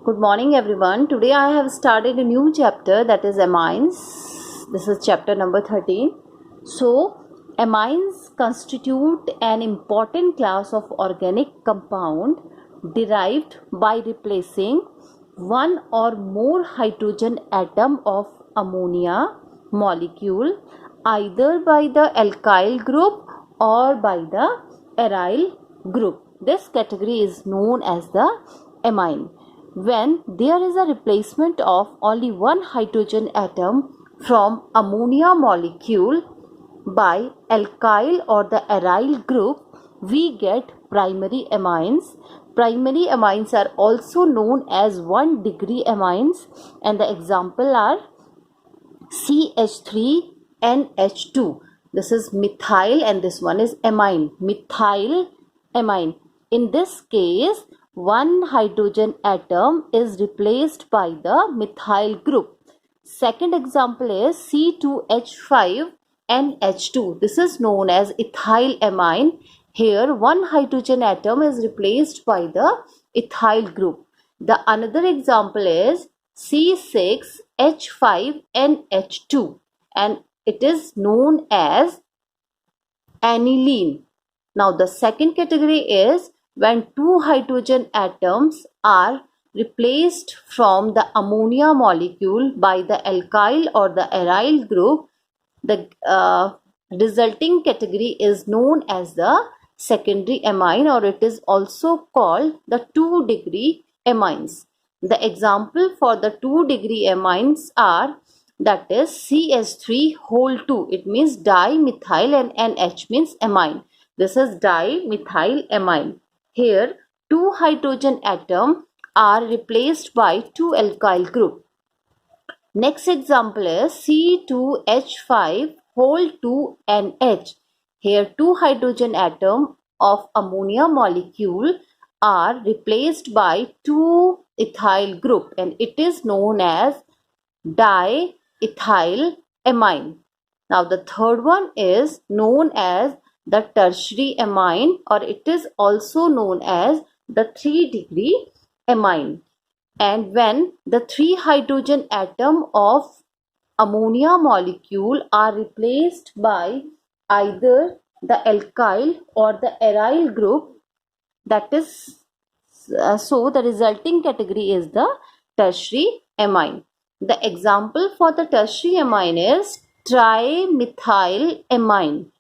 Good morning everyone. Today I have started a new chapter, that is amines. This is chapter number 13. So amines constitute an important class of organic compound derived by replacing one or more hydrogen atom of ammonia molecule either by the alkyl group or by the aryl group. This category is known as the amine. When there is a replacement of only one hydrogen atom from ammonia molecule by alkyl or the aryl group, we get primary amines. Primary amines are also known as 1-degree amines, and the example are CH3NH2. This is methyl and this one is amine, methyl amine. In this case, one hydrogen atom is replaced by the methyl group. Second example is C2H5NH2. This is known as ethyl amine. Here one hydrogen atom is replaced by the ethyl group. The another example is C6H5NH2 and it is known as aniline. Now the second category is when two hydrogen atoms are replaced from the ammonia molecule by the alkyl or the aryl group. The resulting category is known as the secondary amine, or it is also called the 2-degree amines. The example for the 2-degree amines are, that is CH3 whole 2. It means dimethyl and NH means amine. This is dimethyl amine. Here two hydrogen atoms are replaced by two alkyl group. Next example is C2H5 whole 2 NH. Here two hydrogen atoms of ammonia molecule are replaced by two ethyl group and it is known as diethyl amine. Now the third one is known as the tertiary amine, or it is also known as the 3-degree amine. And when the 3 hydrogen atom of ammonia molecule are replaced by either the alkyl or the aryl group, that is so the resulting category is the tertiary amine. The example for the tertiary amine is trimethyl amine.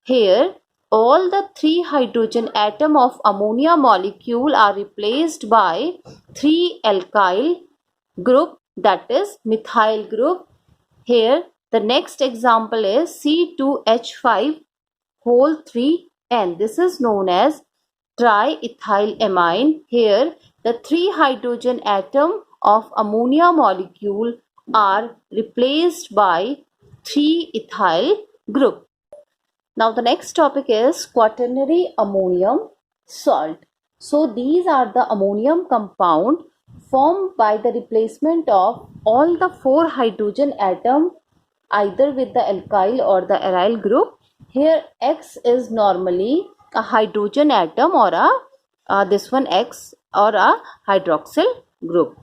Here all the 3 hydrogen atom of ammonia molecule are replaced by 3 alkyl group, that is methyl group. Here the next example is C2H5 whole 3 N. This is known as triethyl amine. Here the 3 hydrogen atom of ammonia molecule are replaced by 3 ethyl group. Now the next topic is quaternary ammonium salt. So these are the ammonium compound formed by the replacement of all the 4 hydrogen atom either with the alkyl or the aryl group. Here X is normally a hydrogen atom or this one X or a hydroxyl group.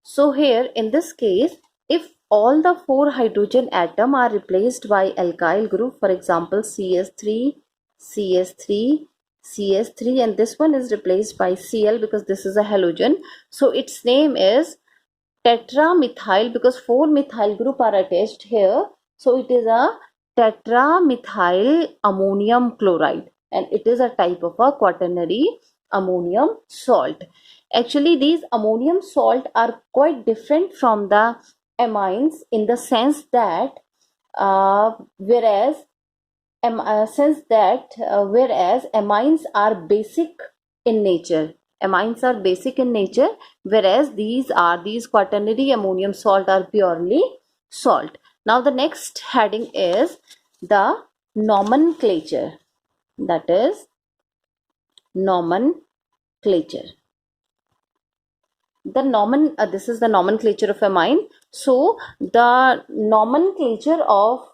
So here in this case, if all the 4 hydrogen atom are replaced by alkyl group, for example CS3, CS3, CS3, and this one is replaced by Cl because this is a halogen. So its name is tetramethyl because 4 methyl group are attached here. So it is a tetramethyl ammonium chloride and it is a type of a quaternary ammonium salt. Actually these ammonium salt are quite different from the amines in the sense that whereas amines are basic in nature. Amines are basic in nature, whereas these quaternary ammonium salt are purely salt. Now the next heading is the nomenclature, that is nomenclature. This is the nomenclature of amine. So the nomenclature of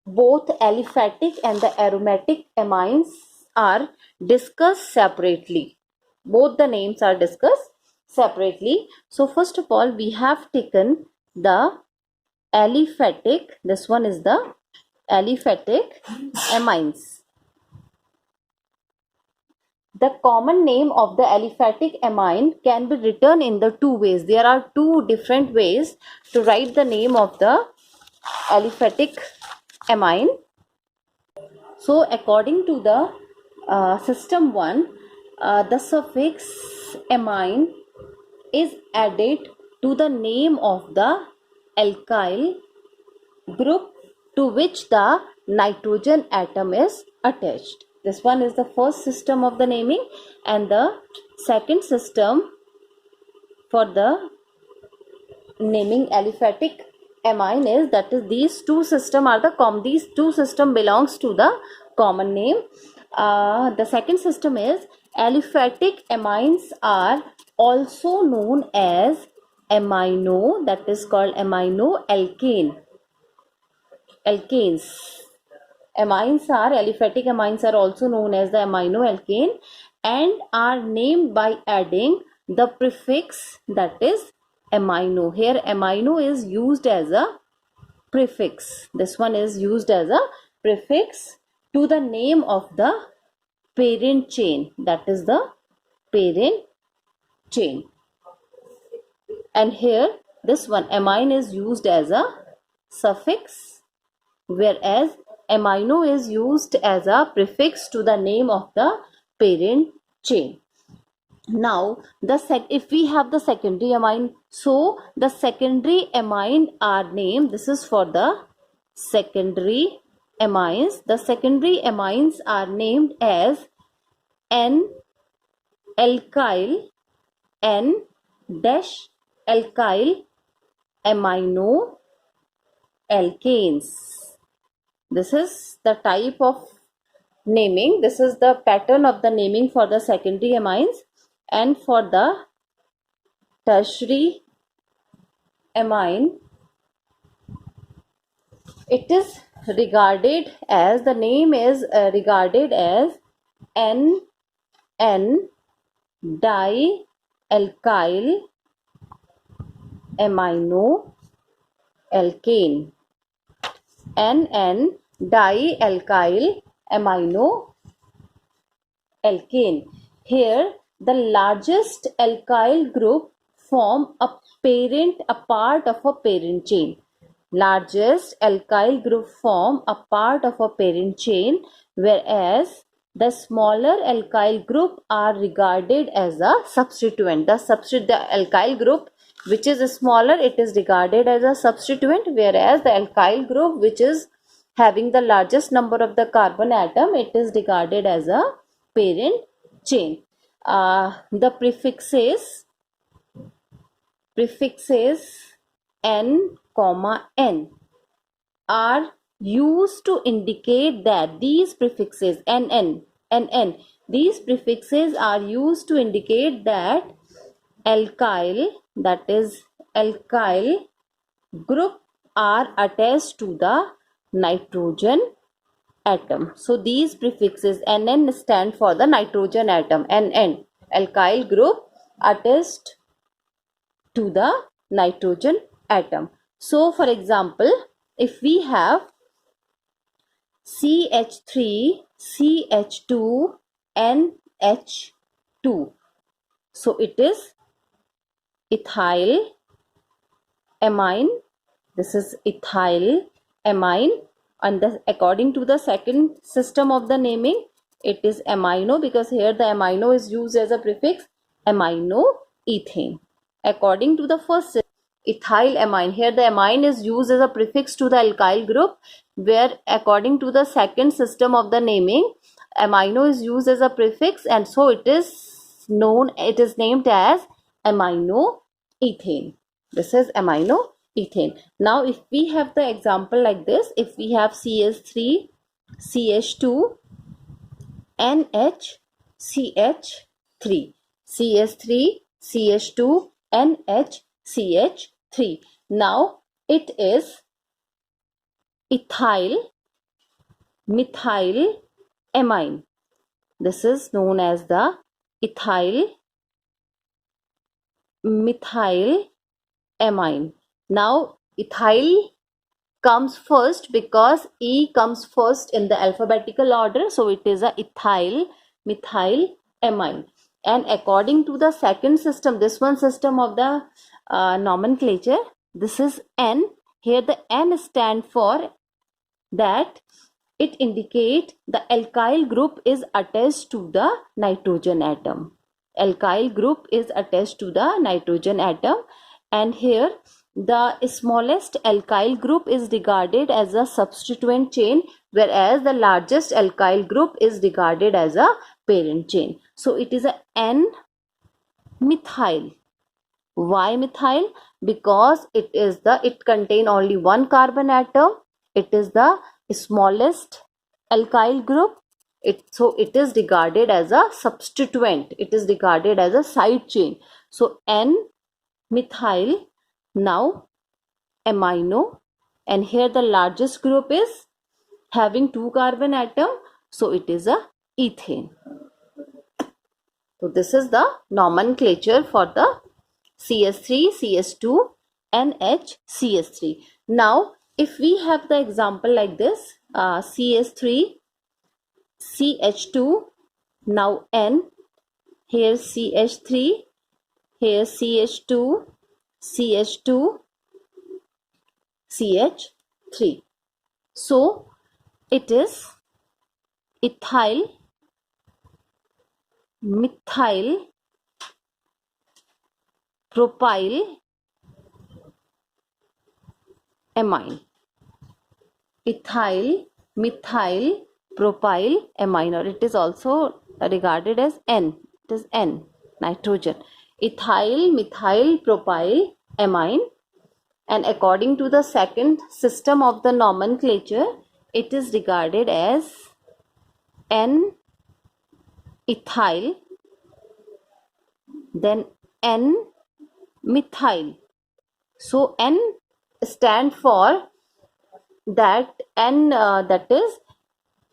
both aliphatic and the aromatic amines are discussed separately. Both the names are discussed separately. So first of all, we have taken the aliphatic, this one is the aliphatic amines. The common name of the aliphatic amine can be written in the two ways. There are two different ways to write the name of the aliphatic amine. So according to the system 1, the suffix amine is added to the name of the alkyl group to which the nitrogen atom is attached. This one is the first system of the naming, and the second system for the naming aliphatic amine is, that is, these two system are the these two system belongs to the common name. The second system is aliphatic amines are also known as amino, that is called amino alkanes. Aliphatic amines are also known as the amino alkane and are named by adding the prefix, that is amino. Here amino is used as a prefix. This one is used as a prefix to the name of the parent chain, that is the parent chain. And here this one amine is used as a suffix, whereas amino is used as a prefix to the name of the parent chain. Now if we have the secondary amine, so the secondary amine are named, this is for the secondary amines. The secondary amines are named as N-alkyl, N-alkyl amino alkanes. This is the type of naming, this is the pattern of the naming for the secondary amines. And for the tertiary amine, it is regarded as, the name is regarded as N-dialkyl amino alkane. N-dialkyl amino alkane. Here the largest alkyl group form a part of a parent chain. Largest alkyl group form a part of a parent chain, whereas the smaller alkyl group are regarded as a substituent. The alkyl group which is smaller, it is regarded as a substituent, whereas the alkyl group which is having the largest number of the carbon atom, it is regarded as a parent chain. The prefixes N, N are used to indicate that these prefixes N, these prefixes are used to indicate that alkyl, that is alkyl group are attached to the nitrogen atom. So these prefixes NN stand for the nitrogen atom. NN, alkyl group attached to the nitrogen atom. So for example, if we have CH3, CH2, NH2, so it is ethyl amine. This is ethyl amine, and according to the second system of the naming, it is amino, because here the amino is used as a prefix, amino ethane. According to the first system, ethyl amine, here the amine is used as a prefix to the alkyl group, where according to the second system of the naming, amino is used as a prefix, and so it is named as amino ethane. This is amino ethane. Now if we have the example like this, if we have CH3, CH2, NHCH3, CH3, CH2, NHCH3. Now it is ethyl methyl amine. This is known as the ethyl methyl amine. Now ethyl comes first because E comes first in the alphabetical order, so it is a methyl amine. And according to the second system, this one system of the nomenclature, this is N. Here the N stand for that it indicate the alkyl group is attached to the nitrogen atom. Alkyl group is attached to the nitrogen atom, and here the smallest alkyl group is regarded as a substituent chain, whereas the largest alkyl group is regarded as a parent chain. So it is a N-methyl. Why methyl? Because it contain only one carbon atom. It is the smallest alkyl group. So it is regarded as a substituent. It is regarded as a side chain. So N-methyl, now amino, and here the largest group is having 2 carbon atom, so it is a ethane. So this is the nomenclature for the CS3, CS2, NHCS3. Now, if we have the example like this, CS3, CH2, now N, here CH3, here CH2, CH2, CH3. So, it is ethyl, methyl, propyl amine. Ethyl, methyl, propyl amine, or it is also regarded as N. It is N, nitrogen. Ethyl, methyl, propyl amine. And according to the second system of the nomenclature, it is regarded as N-ethyl, then N-methyl. So N stand for that that is,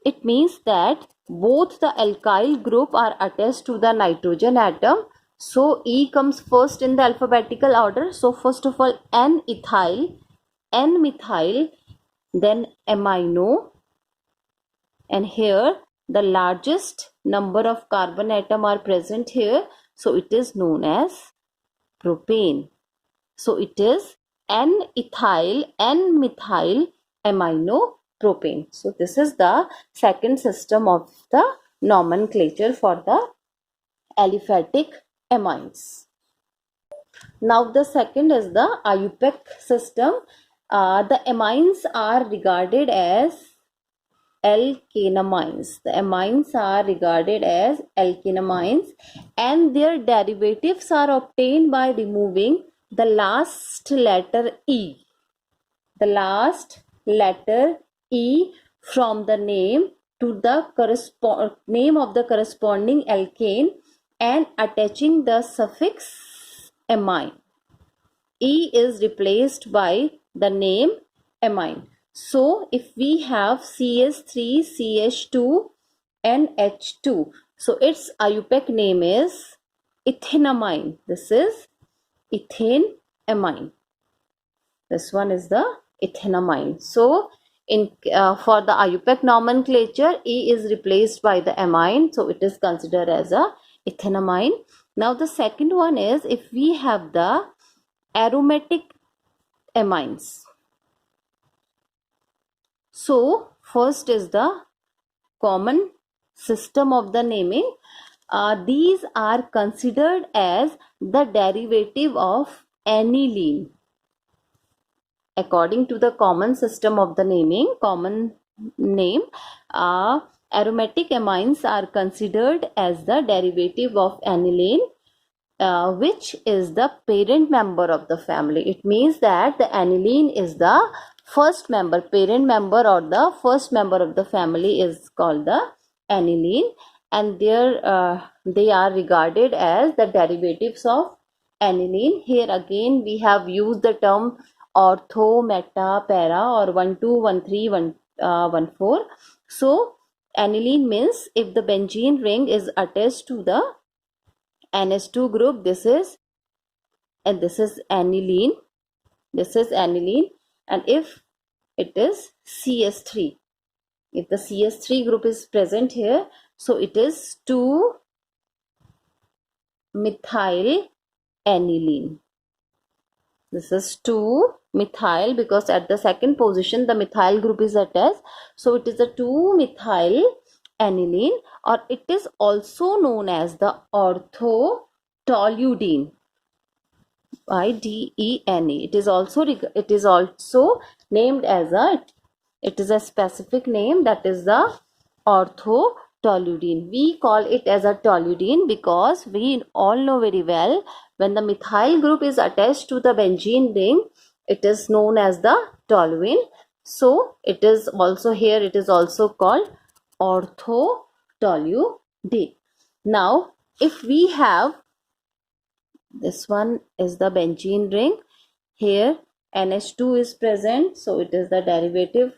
it means that both the alkyl group are attached to the nitrogen atom. So E comes first in the alphabetical order. So first of all N-ethyl, N-methyl, then amino, and here the largest number of carbon atom are present here. So it is known as propane. So it is N-ethyl, N-methyl, amino, propane. So this is the second system of the nomenclature for the aliphatic amines. Now the second is the IUPAC system. The amines are regarded as alkanamines. The amines are regarded as alkanamines, and their derivatives are obtained by removing the last letter E. The last letter E from the name to the name of the corresponding alkane and attaching the suffix amine. E is replaced by the name amine. So if we have CS3, CH2, and H2, so its IUPAC name is ethanamine. This is ethane amine. This one is the ethanamine. So in for the IUPAC nomenclature, E is replaced by the amine, so it is considered as a ethanamine. Now the second one is if we have the aromatic amines. So first is the common system of the naming. These are considered as the derivative of aniline. According to the common system of the naming, common name, aromatic amines are considered as the derivative of aniline, which is the parent member of the family. It means that the aniline is the first member, parent member, or the first member of the family is called the aniline, and they are regarded as the derivatives of aniline. Here again we have used the term ortho, meta, para, or 1, 2, 1, 3, 1, 4. So aniline means if the benzene ring is attached to the NH2 group, this is and this is aniline. This is aniline, and if it is CS3, if the CS3 group is present here, so it is 2-methyl aniline. This is 2-methyl because at the second position the methyl group is attached, so it is a 2-methyl aniline, or it is also known as the orthotoluene. IDENE. It is also named as it is a specific name, that is the orthotoluene. We call it as a toluene because we all know very well when the methyl group is attached to the benzene ring, it is known as the toluene. So it is also here, it is also called orthotoluene. Now if we have, this one is the benzene ring, here NH2 is present, so it is the derivative,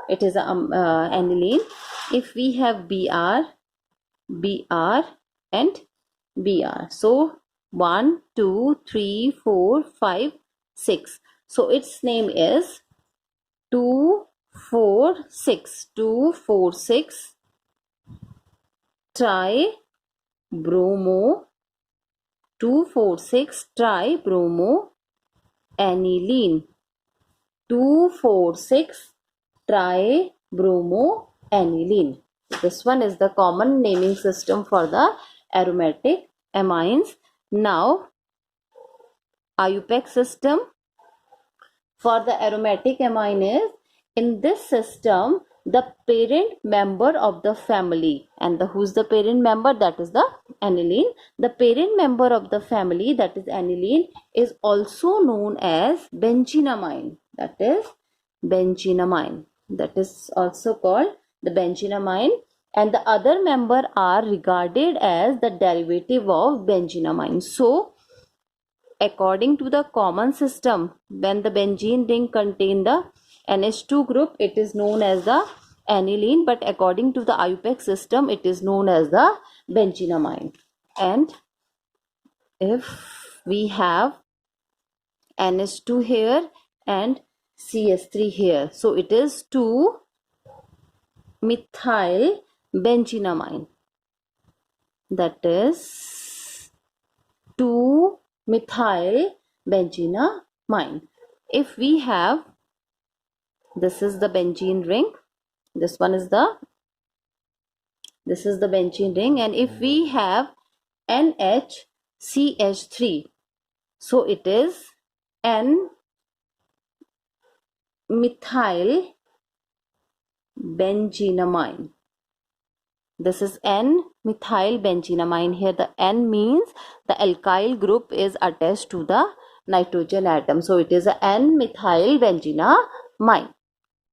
it is aniline. If we have Br and Br, so 1 2 3 4 5 6, so its name is 2,4,6 tribromo 2,4,6 tribromo aniline, 2,4,6 tribromo aniline. This one is the common naming system for the aromatic amines. Now IUPAC system for the aromatic amine is, in this system the parent member of the family, and who's the parent member? That is the aniline. The parent member of the family, that is aniline, is also known as benzenamine. That is benzenamine. That is also called the benzenamine, and the other member are regarded as the derivative of benzenamine. So according to the common system, when the benzene ring contain the NH2 group, it is known as the aniline, but according to the IUPAC system, it is known as the benzenamine. And if we have NH2 here and CS3 here, so it is 2-methyl benzenamine. That is 2-methyl benzenamine. If we have, this is the benzene ring, this is the benzene ring, and if we have NHCH3, so it is N-methyl benzenamine. This is N-methyl benzenamine. Here the N means the alkyl group is attached to the nitrogen atom, so it is a N-methyl benzenamine.